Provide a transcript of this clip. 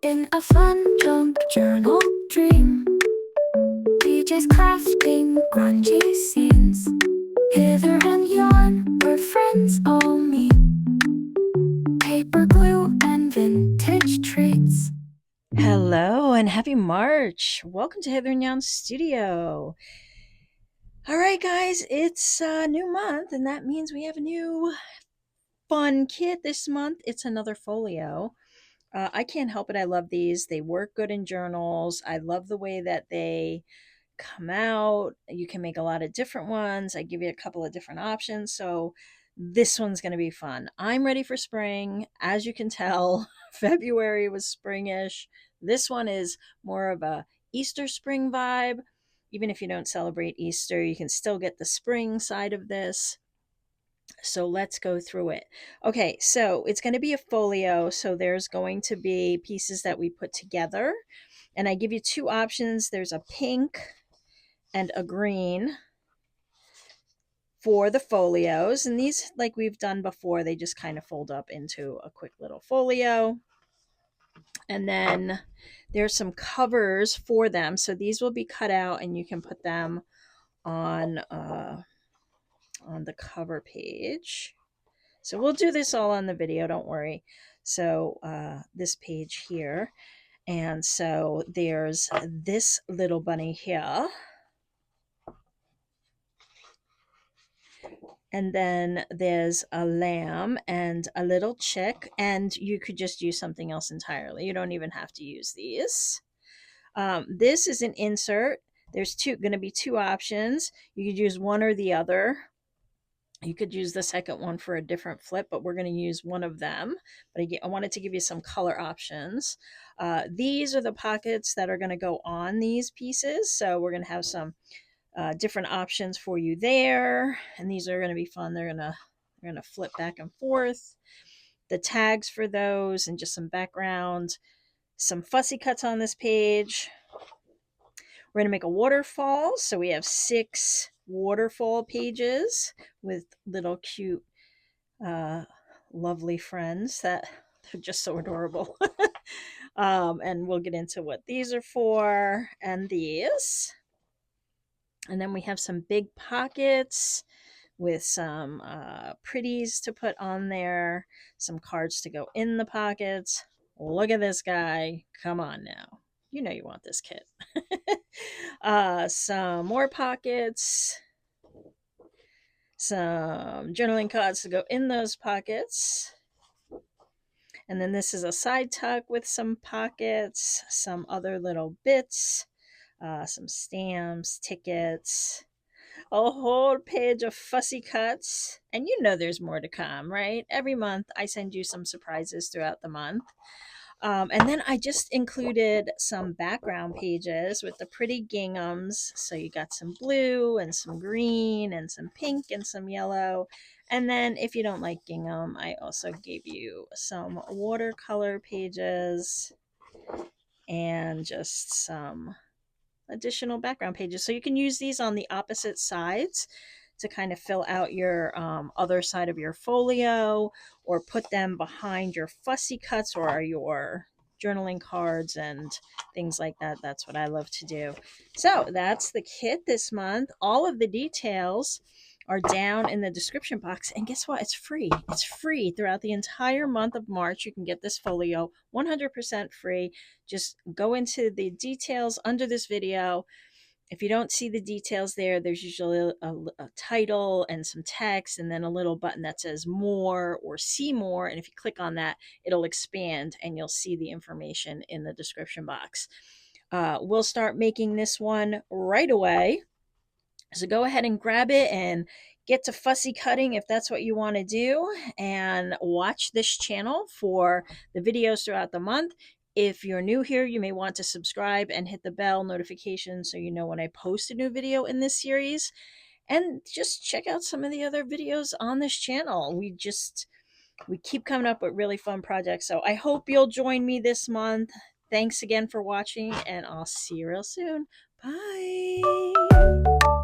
In a fun junk journal dream, DJ's crafting grungy scenes. Hither and yon, where friends all meet. Paper glue and vintage treats. Hello and happy March. Welcome to Hither and Yon Studio. All right, guys, it's a new month, and that means we have a new fun kit this month. It's another folio. I can't help it. I love these. They work good in journals. I love the way that they come out. You can make a lot of different ones. I give you a couple of different options. So this one's going to be fun. I'm ready for spring. As you can tell, February was springish. This one is more of a Easter spring vibe. Even if you don't celebrate Easter, you can still get the spring side of this. So let's go through it. Okay, so it's going to be a folio. So there's going to be pieces that we put together. And I give you two options. There's a pink and a green for the folios. And these, like we've done before, they just kind of fold up into a quick little folio. And then there's some covers for them. So these will be cut out and you can put them on the cover page. So we'll do this all on the video, don't worry. So this page here. And so there's this little bunny here. And then there's a lamb and a little chick, and you could just use something else entirely. You don't even have to use these. This is an insert. There's going to be two options. You could use one or the other. You could use the second one for a different flip, but we're going to use one of them. But I wanted to give you some color options. These are the pockets that are going to go on these pieces. So we're going to have some different options for you there, and these are going to be fun. They're going to flip back and forth. The tags for those and just some background, some fussy cuts on this page. We're going to make a waterfall, so we have 6 waterfall pages with little cute lovely friends that they're just so adorable. And we'll get into what these are for and these. And then we have some big pockets with some pretties to put on there, some cards to go in the pockets. Look at this guy. Come on now. You know you want this kit. Some more pockets, some journaling cards to go in those pockets. And then this is a side tuck with some pockets, some other little bits, some stamps, tickets, a whole page of fussy cuts. And you know there's more to come, right? Every month I send you some surprises throughout the month. And then I just included some background pages with the pretty ginghams. So you got some blue and some green and some pink and some yellow. And then if you don't like gingham, I also gave you some watercolor pages and just some additional background pages. So you can use these on the opposite sides to kind of fill out your other side of your folio, or put them behind your fussy cuts or your journaling cards and things like that. That's what I love to do. So that's the kit this month. All of the details are down in the description box, and guess what? It's free. It's free throughout the entire month of March. You can get this folio 100% free. Just go into the details under this video. If you don't see the details there, there's usually a title and some text, and then a little button that says more or see more. And if you click on that, it'll expand and you'll see the information in the description box. We'll start making this one right away. So go ahead and grab it and get to fussy cutting if that's what you want to do, and watch this channel for the videos throughout the month. If you're new here, you may want to subscribe and hit the bell notification so you know when I post a new video in this series. And just check out some of the other videos on this channel. We keep coming up with really fun projects. So I hope you'll join me this month. Thanks again for watching, and I'll see you real soon. Bye.